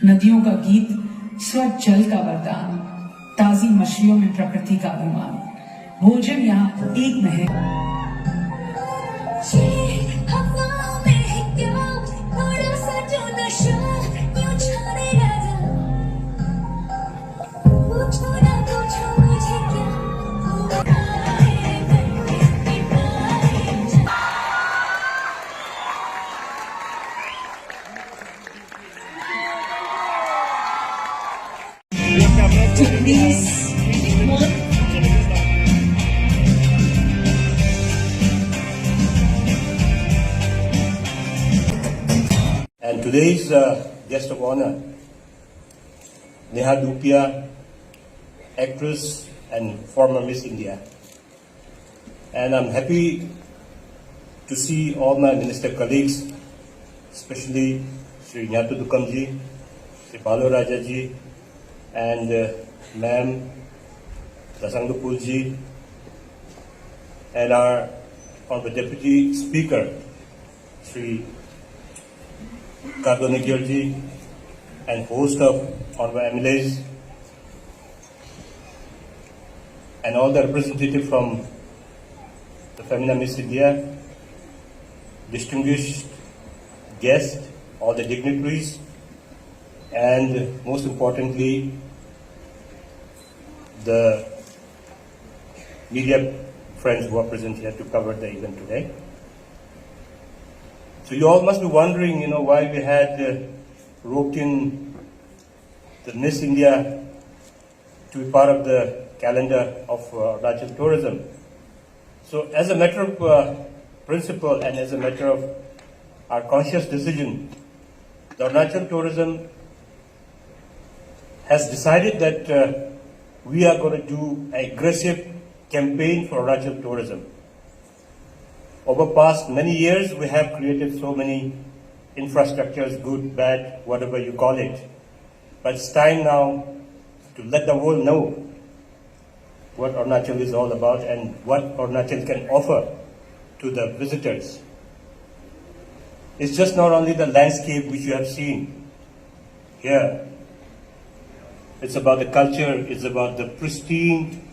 नदियों का गीत, स्वच्छ जल का वरदान, ताजी मछलियों में प्रकृति का अभिमान, भोजन यहाँ एक में है। And today's guest of honor, Neha Dhupia, actress and former Miss India. And I'm happy to see all my minister colleagues, especially Sri Nyatu Dukamji, Sri Balu Rajaji, and Ma'am Dasangdupulji, and our Honorable Deputy Speaker, Sri Kardonegirji, and host of Honorable MLAs, and all the representatives from the Femina Miss India, distinguished guests, all the dignitaries, and most importantly, the media friends who are present here to cover the event today. So you all must be wondering, why we had roped in the Miss India to be part of the calendar of Arunachal tourism. So as a matter of principle and as a matter of our conscious decision, the Arunachal tourism has decided that we are going to do an aggressive campaign for Arunachal tourism. Over past many years, we have created so many infrastructures, good, bad, whatever you call it. But it's time now to let the world know what Arunachal is all about and what Arunachal can offer to the visitors. It's just not only the landscape which you have seen here. It's about the culture, it's about the pristine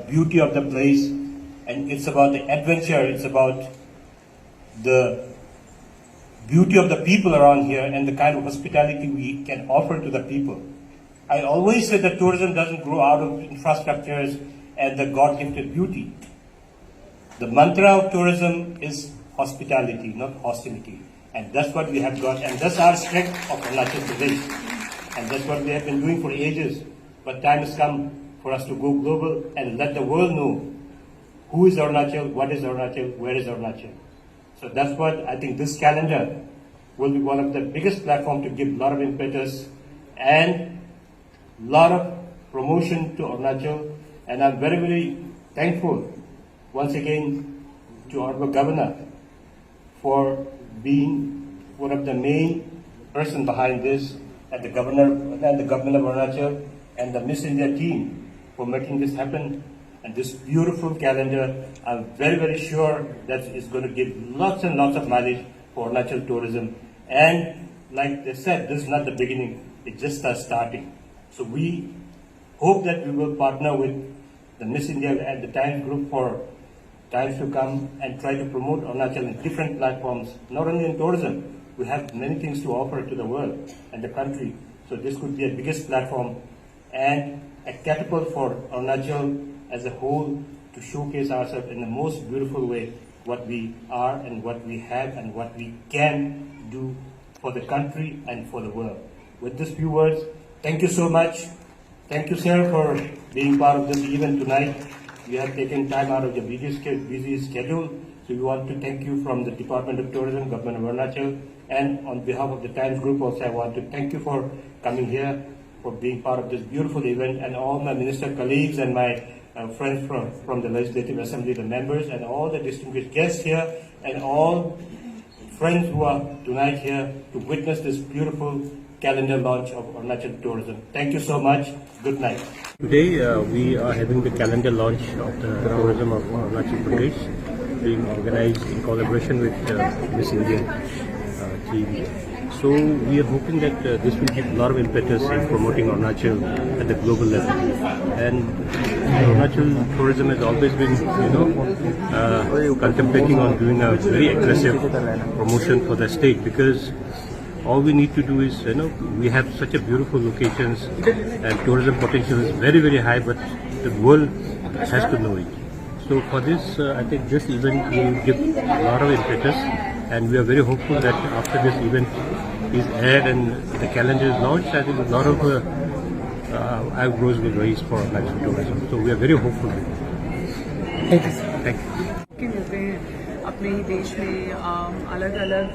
beauty of the place, and it's about the adventure, it's about the beauty of the people around here and the kind of hospitality we can offer to the people. I always say that tourism doesn't grow out of infrastructures and the God-gifted beauty. The mantra of tourism is hospitality, not hostility. And that's what we have got, and that's our strength of Arunachal Pradesh. And that's what we have been doing for ages. But time has come for us to go global and let the world know who is Arunachal, what is Arunachal, where is Arunachal. So that's what I think this calendar will be one of the biggest platforms to give a lot of impetus and a lot of promotion to Arunachal. And I'm very, very thankful once again to our Governor for being one of the main person behind this, and the Governor of Arunachal and the Miss India team for making this happen. And this beautiful calendar, I'm very, very sure that it's going to give lots and lots of mileage for Arunachal tourism. And like they said, this is not the beginning, it's just a starting. So we hope that we will partner with the Miss India and the Times Group for times to come and try to promote Arunachal in different platforms, not only in tourism. We have many things to offer to the world and the country. So this could be a biggest platform and a catapult for Arunachal as a whole to showcase ourselves in the most beautiful way, what we are and what we have and what we can do for the country and for the world. With these few words, thank you so much. Thank you, sir, for being part of this event tonight. You have taken time out of your busy schedule. So we want to thank you from the Department of Tourism, Government of Arunachal, and on behalf of the Times Group also I want to thank you for coming here, for being part of this beautiful event, and all my minister colleagues and my friends from the Legislative Assembly, the members, and all the distinguished guests here, and all friends who are tonight here to witness this beautiful calendar launch of Arunachal tourism. Thank you so much. Good night. Today we are having the calendar launch of the tourism of Arunachal Pradesh, being organized in collaboration with Miss India team. So we are hoping that this will give a lot of impetus in promoting Arunachal at the global level. And Arunachal tourism has always been, contemplating on doing a very aggressive promotion for the state, because all we need to do is, we have such a beautiful locations and tourism potential is very, very high, but the world has to know it. So for this, I think this event will give a lot of impetus, and we are very hopeful that after this event is aired and the calendar is launched, I think a lot of eyebrows will raise for Arunachal tourism. So we are very hopeful. Thank you. Thank you. कि मिलते हैं अपने ही देश में अलग अलग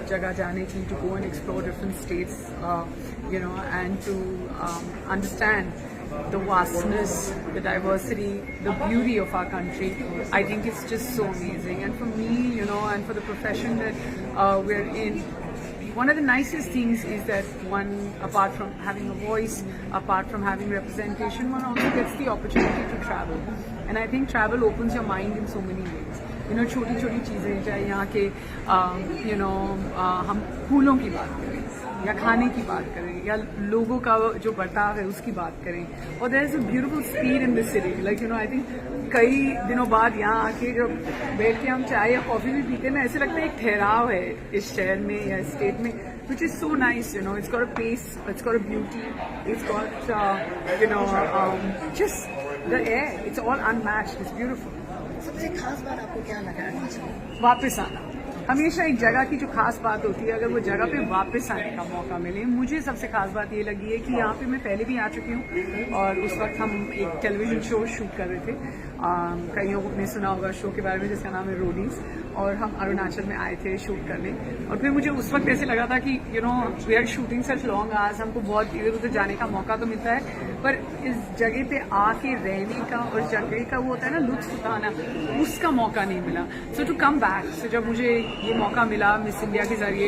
जगह जाने की, to go and explore different states, and to understand the vastness, the diversity, the beauty of our country. I think it's just so amazing. And for me, and for the profession that we're in, one of the nicest things is that one, apart from having a voice, apart from having representation, one also gets the opportunity to travel. And I think travel opens your mind in so many ways. छोटी छोटी चीज़ें, चाहे यहाँ के हम फूलों की बात करें या खाने की बात करें या लोगों का जो बर्ताव है उसकी बात करें, और there is a beautiful speed in this city. I think कई दिनों बाद यहाँ आके जब बैठ के हम चाय या कॉफी भी पीते हैं ना, ऐसे लगता है एक ठहराव है इस शहर में या स्टेट में, which is so nice. It's got a pace, it's got a beauty, it's got just the air, it's all unmatched, it's beautiful. सबसे खास बात आपको क्या लगा? वापस आना हमेशा एक जगह की जो खास बात होती है, अगर वो जगह पे वापस आने का मौका मिले. मुझे सबसे खास बात ये लगी है कि यहाँ पे मैं पहले भी आ चुकी हूँ, और उस वक्त हम एक टेलीविजन शो शूट कर रहे थे. कईयों ने सुना होगा शो के बारे में जिसका नाम है रोडीज, और हम अरुणाचल में आए थे शूट करने. और फिर मुझे उस वक्त ऐसे लगा था कि we are shooting such long hours, हमको बहुत इधर उधर जाने का मौका तो मिलता है, पर इस जगह पे आके रहने का और जगह का वो होता है ना लुत्फ उठाना, उसका मौका नहीं मिला. सो टू कम बैक, सो जब मुझे ये मौका मिला मिस इंडिया के जरिए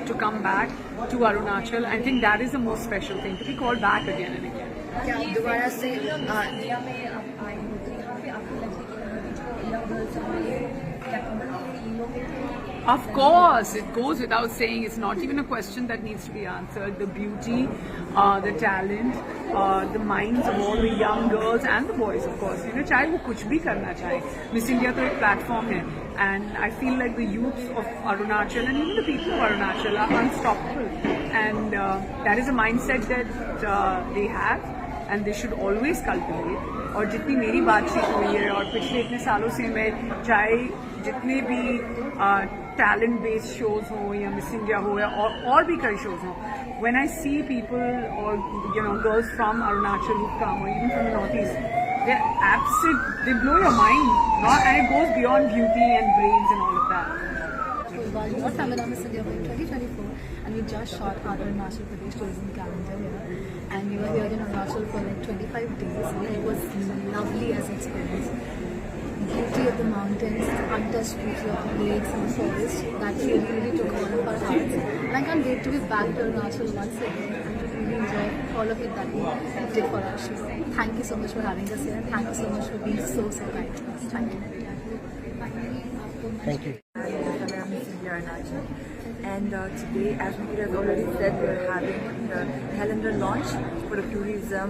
to come back to Arunachal, I think that is the most special thing, to be called back again and again. क्या आप दोबारा से इंडिया में आप आए हो तो यहाँ पे आपको लगता है Of course, it goes without saying. It's not even a question that needs to be answered. The beauty, the talent, the minds of all the young girls and the boys, of course. चाहे वो कुछ भी करना चाहे, Miss India तो एक platform है, and I feel like the youth of Arunachal and even the people of Arunachal are unstoppable, and that is a mindset that they have, and they should always cultivate. और जितनी मेरी बातचीत हुई है और पिछले इतने सालों से मैं चाहे जितने भी टैलेंट बेस्ड शोज हो या मिस इंडिया हो या और भी कई शोज हो, when I see people or girls from Arunachal who come or even from the northeast, they're absolute, they blow your mind, and it goes beyond beauty and brains and all of that. Your Tamil Miss India for 2024, and we just shot our Arunachal Pradesh tourism calendar here, and we were here in Arunachal for like 25 days, and it was lovely as an experience. Beauty of the mountains, the untouched beauty of the lakes and the forest, that really took all of our hearts. And I can't wait to be back to Arunachal once again and to really enjoy all of it that we did for our show. Thank you so much for having us here, and thank you so much for being so kind to us. Thank you. Thank you. Miss India Arunachal. And today, as Nikita has already said, we're having the calendar launch for the tourism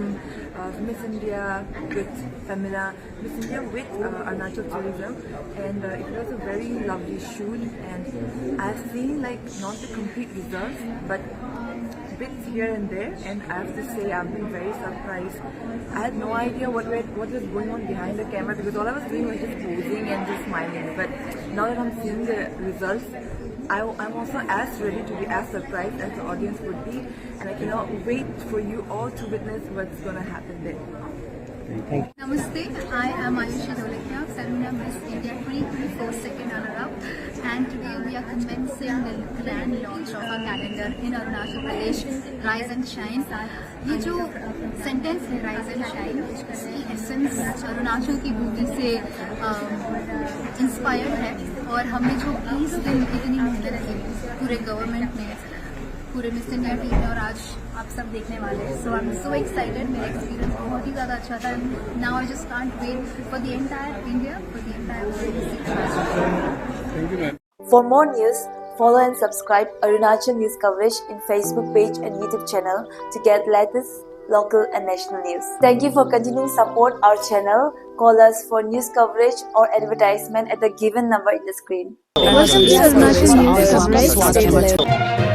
of Miss India with Femina, Miss India with Arunachal Tourism, and it was a very lovely shoot. And I've seen like not the complete results, but bits here and there, and I have to say I've been very surprised. I had no idea what was going on behind the camera, because all I was doing was just posing and just smiling. But now that I'm seeing the results, I'm also as ready to be as surprised as the audience would be, and I cannot wait for you all to witness what's going to happen there. Namaste, I am Ayushi Dholakia, Femina Miss India 2024 second runner-up, and today we are commencing the grand launch of our calendar in Arunachal Pradesh, Rise and Shine. ये जो sentence है rise and shine, इसकी essence Arunachal की beauty से inspired है, और हमने जो 20 दिन इतनी मेहनत की पूरे गवर्नमेंट ने, पूरे मिस इंडिया टीम में, और आज आप सब देखने वाले हैं. So I am so excited. मेरा एक्सपीरियंस बहुत ही ज़्यादा अच्छा था. Now I just can't wait for the entire India, for the entire world. For more news, Follow and subscribe Arunachal News Coverage in Facebook page and YouTube channel to get latest local and national news. Thank you for continuing support our channel. Call us for news coverage or advertisement at the given number in the screen. Welcome to Arunachal News Coverage.